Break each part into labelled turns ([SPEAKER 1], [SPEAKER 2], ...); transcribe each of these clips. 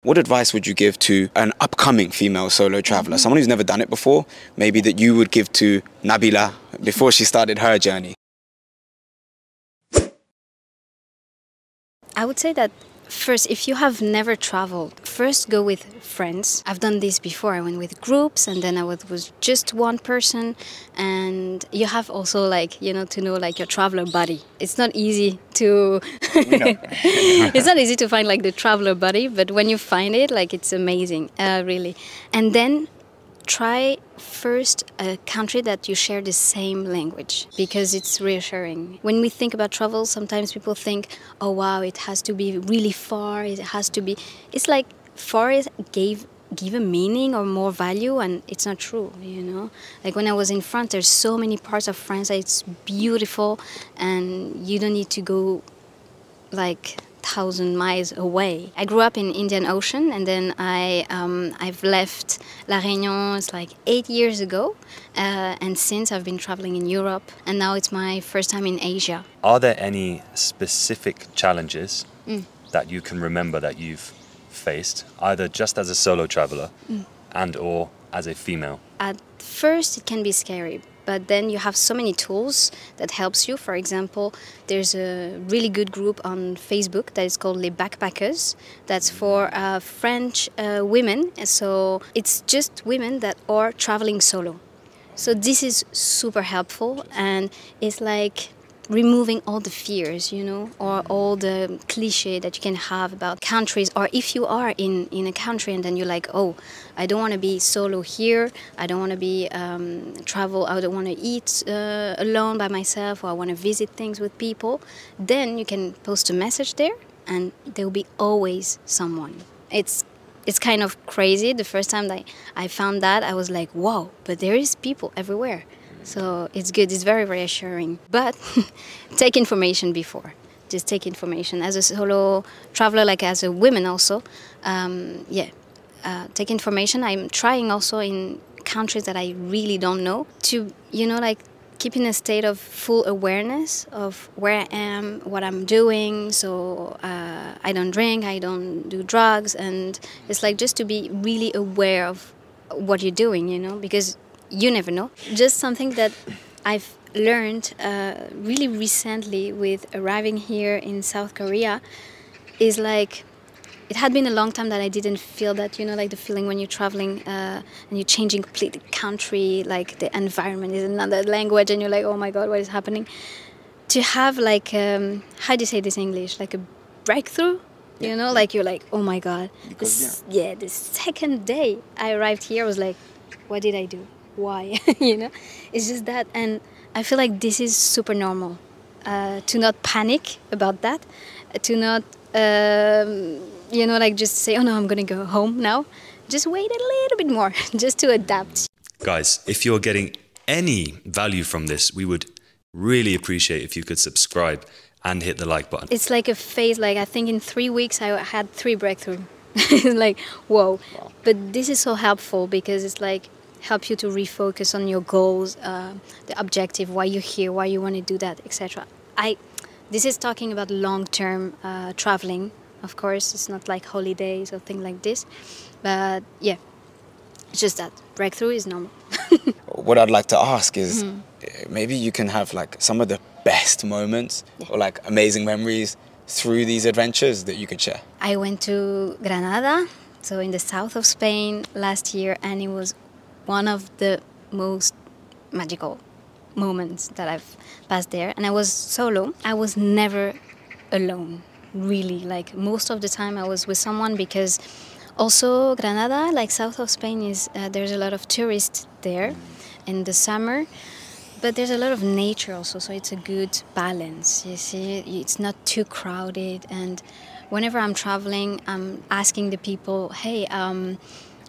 [SPEAKER 1] What advice would you give to an upcoming female solo traveller, someone who's never done it before, maybe that you would give to Nabila before she started her journey?
[SPEAKER 2] I would say that first, if you have never traveled, first go with friends. I've done this before. I went with groups and then I was with just one person. And you have also to know your traveler buddy. It's not easy to it's not easy to find the traveler buddy, but when you find it, it's amazing, really. And then try first a country that you share the same language, because it's reassuring. When we think about travel, sometimes people think, oh wow, it has to be really far, it's like far is give a meaning or more value, and it's not true, Like when I was in France, there's so many parts of France that it's beautiful and you don't need to go 1,000 miles away. I grew up in Indian Ocean, and then I've left La Réunion 8 years ago, and since I've been traveling in Europe, and now it's my first time in Asia.
[SPEAKER 3] Are there any specific challenges that you can remember that you've faced, either just as a solo traveller and or as a female?
[SPEAKER 2] At first it can be scary, but then you have so many tools that helps you. For example, there's a really good group on Facebook that is called Les Backpackers. That's for French women. So it's just women that are traveling solo. So this is super helpful, and it's like removing all the fears, or all the cliche that you can have about countries. Or if you are in a country and then you're like, oh, I don't want to be solo here, I don't want to be travel, I don't want to eat alone by myself, or I want to visit things with people, then you can post a message there and there will be always someone. It's kind of crazy. The first time that I found that, I was like, wow, but there is people everywhere. So it's good, it's very reassuring. But take information before. Just take information. As a solo traveler, as a woman also, take information. I'm trying also in countries that I really don't know to, keep in a state of full awareness of where I am, what I'm doing. So I don't drink, I don't do drugs. And it's just to be really aware of what you're doing, because you never know. Just something that I've learned really recently with arriving here in South Korea is it had been a long time that I didn't feel that, the feeling when you're traveling and you're changing completely country, the environment is another language and you're like, oh my God, what is happening? To have how do you say this in English? A breakthrough? You're like, oh my God. The second day I arrived here, I was like, what did I do? Why? It's just that. And I feel like this is super normal, to not panic about that, to not just say, oh no, I'm gonna go home now. Just wait a little bit more, just to adapt.
[SPEAKER 3] Guys, if you're getting any value from this, we would really appreciate if you could subscribe and hit the like button.
[SPEAKER 2] It's like a phase, I think in 3 weeks I had 3 breakthroughs. It's whoa. Wow. But this is so helpful because it's help you to refocus on your goals, the objective, why you're here, why you want to do that, etc. This is talking about long-term traveling. Of course, it's not like holidays or things like this. But yeah, it's just that. Breakthrough is normal.
[SPEAKER 1] What I'd like to ask is, maybe you can have some of the best moments or amazing memories through these adventures that you could share.
[SPEAKER 2] I went to Granada, so in the south of Spain last year, and it was one of the most magical moments that I've passed there. And I was solo. I was never alone, really. Most of the time I was with someone, because also Granada, south of Spain, there's a lot of tourists there in the summer. But there's a lot of nature also, so it's a good balance, you see. It's not too crowded. And whenever I'm traveling, I'm asking the people, hey,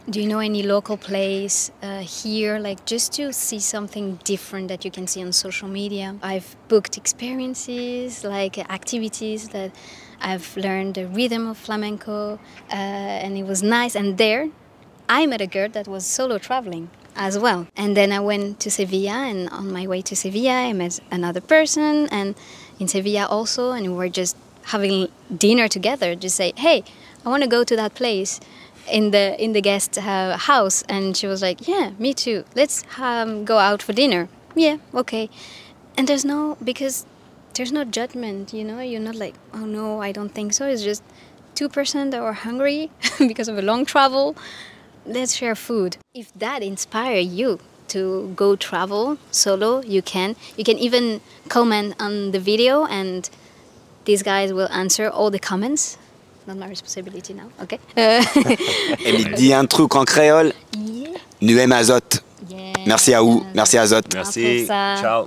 [SPEAKER 2] do you know any local place here? Just to see something different that you can see on social media. I've booked experiences, activities that I've learned the rhythm of flamenco, and it was nice. And there, I met a girl that was solo traveling as well. And then I went to Sevilla, and on my way to Sevilla, I met another person, and in Sevilla also, and we were just having dinner together, just say, hey, I want to go to that place in the guest house. And she was like, yeah, me too. Let's go out for dinner. Yeah, okay. And because there's no judgment, you know. You're not like, oh no, I don't think so. It's just 2% that are hungry because of a long travel. Let's share food. If that inspires you to go travel solo, you can even comment on the video, and these guys will answer all the comments. Not my responsibility now, okay?
[SPEAKER 1] Émilie, dis un truc en créole.
[SPEAKER 2] Yeah.
[SPEAKER 1] Nuem azot.
[SPEAKER 2] Yeah.
[SPEAKER 1] Merci à vous. Merci Azot.
[SPEAKER 3] Merci.
[SPEAKER 2] ça.
[SPEAKER 3] Ciao.